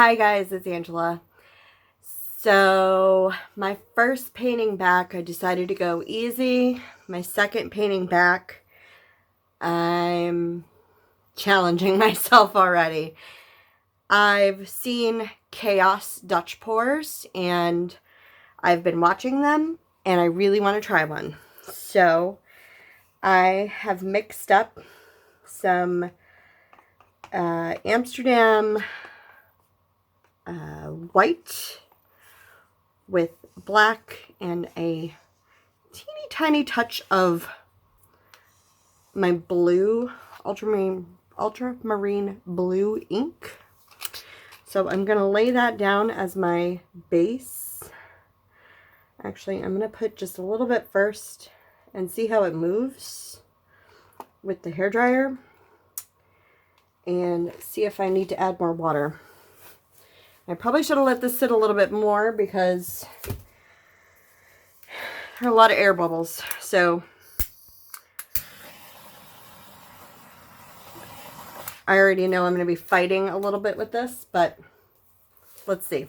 Hi guys, it's Angela. So my first painting back, I decided to go easy. My second painting back, I'm challenging myself already. I've seen Chaos Dutch pours and I've been watching them and I really want to try one. So I have mixed up some Amsterdam white with black and a teeny tiny touch of my blue, ultramarine blue ink. So I'm going to lay that down as my base. Actually, I'm going to put just a little bit first and see how it moves with the hairdryer and see if I need to add more water. I probably should have let this sit a little bit more because there are a lot of air bubbles. So I already know I'm going to be fighting a little bit with this, but let's see.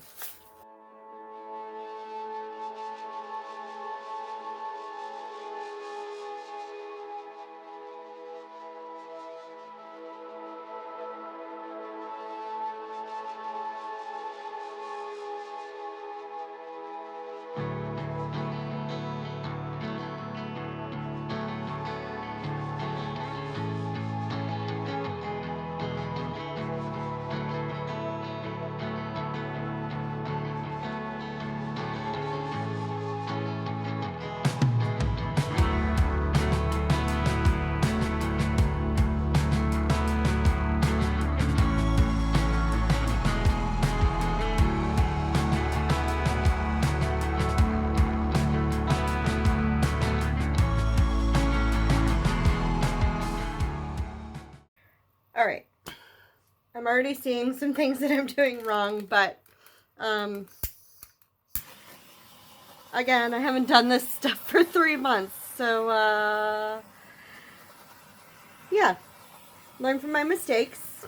All right, I'm already seeing some things that I'm doing wrong, but again, I haven't done this stuff for 3 months, so yeah, learn from my mistakes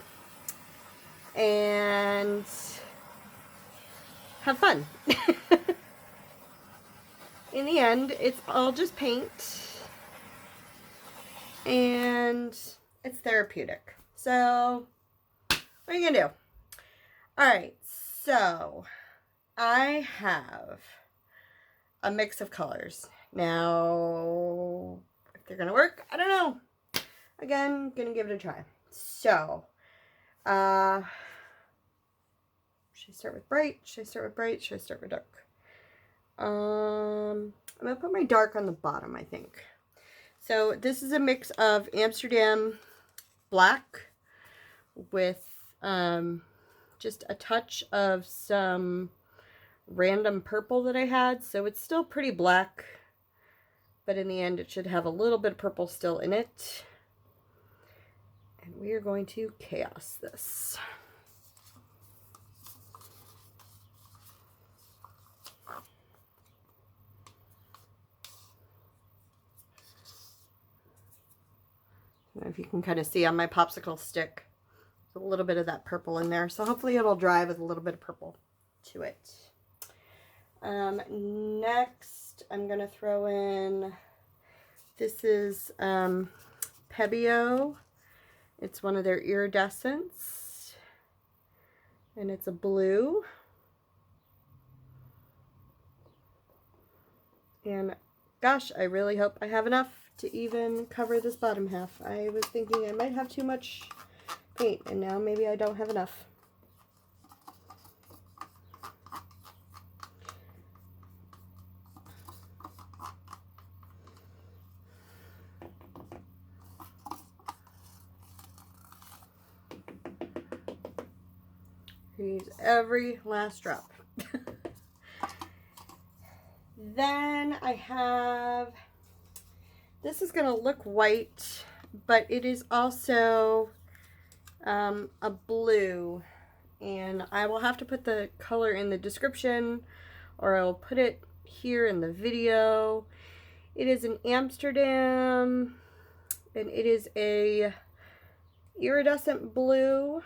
and have fun. In the end, it's all just paint and it's therapeutic. So what are you gonna do? All right, so I have a mix of colors. Now, if they're gonna work, I don't know. Again, gonna give it a try. So, should I start with bright? Should I start with bright? Should I start with dark? I'm gonna put my dark on the bottom, I think. So this is a mix of Amsterdam black with just a touch of some random purple that I had. So it's still pretty black, but in the end it should have a little bit of purple still in it. And we are going to chaos this. I don't know if you can kind of see on my popsicle stick, there's a little bit of that purple in there. So hopefully it'll dry with a little bit of purple to it. Next, I'm going to throw in, this is Pebeo. It's one of their iridescents, and it's a blue. And gosh, I really hope I have enough to even cover this bottom half. I was thinking I might have too much paint, and now maybe I don't have enough. Use every last drop. Then I have, this is going to look white, but it is also a blue, and I will have to put the color in the description, or I'll put it here in the video. It is an Amsterdam, and it is a iridescent blue,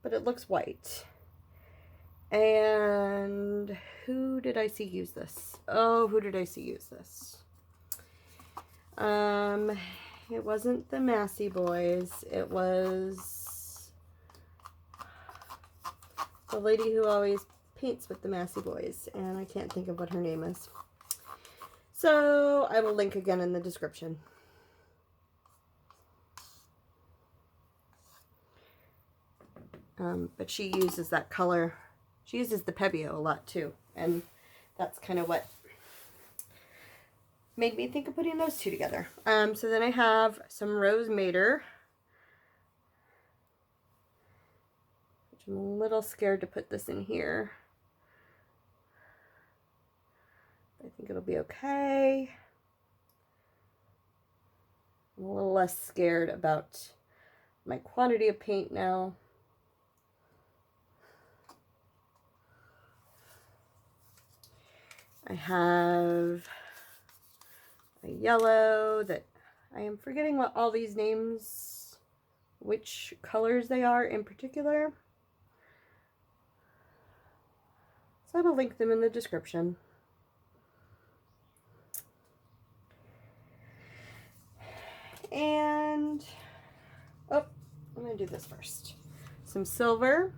but it looks white. And who did I see use this? Oh, who did I see use this? It wasn't the Massey boys. It was the lady who always paints with the Massey boys, and I can't think of what her name is. So I will link again in the description. But she uses that color. She uses the Pebeo a lot too, and that's kind of what made me think of putting those two together. So then I have some Rose Madder, which I'm a little scared to put this in here. I think it'll be okay. I'm a little less scared about my quantity of paint now. I have a yellow that I am forgetting what all these names, which colors they are in particular. So I will link them in the description. And, oh, I'm going to do this first. Some silver.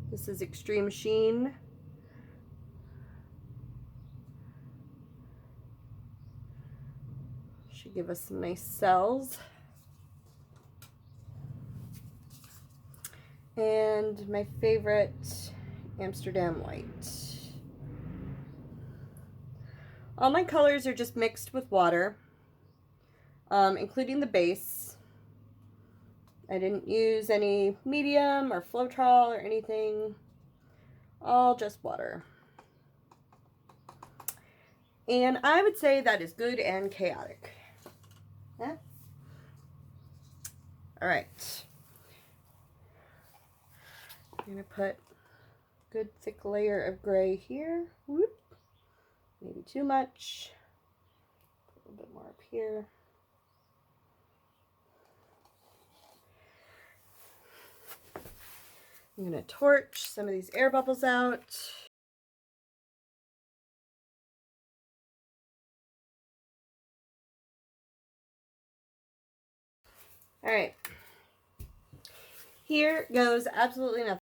This is Extreme Sheen. Should give us some nice cells. And my favorite, Amsterdam White. All my colors are just mixed with water, including the base. I didn't use any medium or Floetrol or anything, all just water. And I would say that is good and chaotic. Yeah. All right. I'm going to put a good thick layer of gray here. Whoop. Maybe too much. A little bit more up here. I'm going to torch some of these air bubbles out. All right. Here goes absolutely nothing.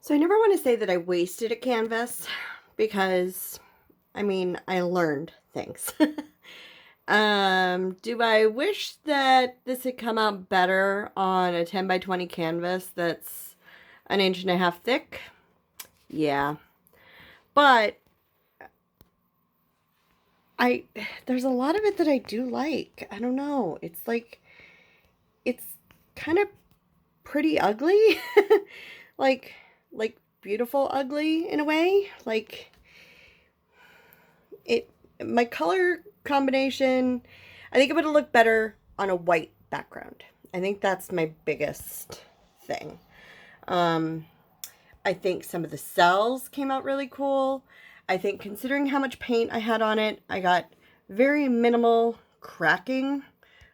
So I never want to say that I wasted a canvas because, I mean, I learned things. Do I wish that this had come out better on a 10 by 20 canvas that's 1.5 inches thick? Yeah. But there's a lot of it that I do like. I don't know. It's like, it's kind of pretty ugly. like beautiful ugly in a way. Like my color combination, I think it would have looked better on a white background. I think that's my biggest thing. I think some of the cells came out really cool. I think considering how much paint I had on it, I got very minimal cracking,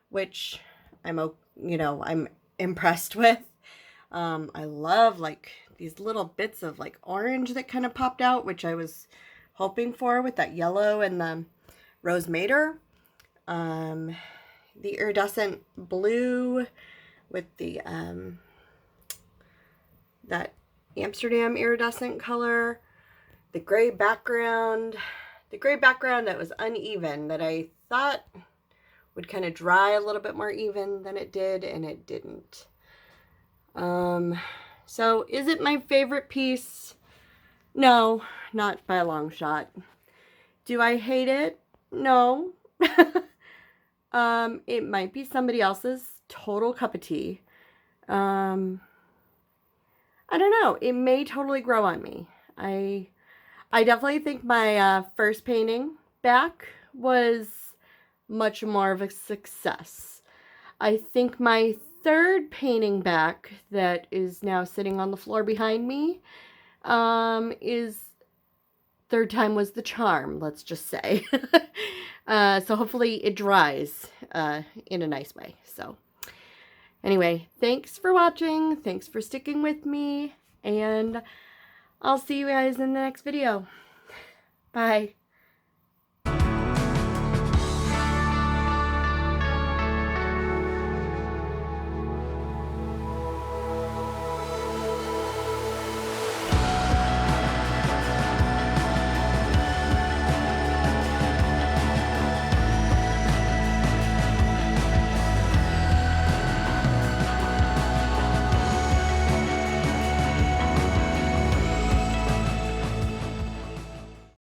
which I'm impressed with. I love like these little bits of like orange that kind of popped out, which I was hoping for with that yellow and the Rose Madder. The iridescent blue with the that Amsterdam iridescent color, the gray background that was uneven that I thought would kind of dry a little bit more even than it did, and it didn't. So is it my favorite piece? No, not by a long shot. Do I hate it? No. It might be somebody else's total cup of tea. I don't know. It may totally grow on me. I definitely think my first painting back was much more of a success. I think my third painting back that is now sitting on the floor behind me is third time was the charm, let's just say. So hopefully it dries in a nice way. So anyway, thanks for watching. Thanks for sticking with me. And I'll see you guys in the next video. Bye.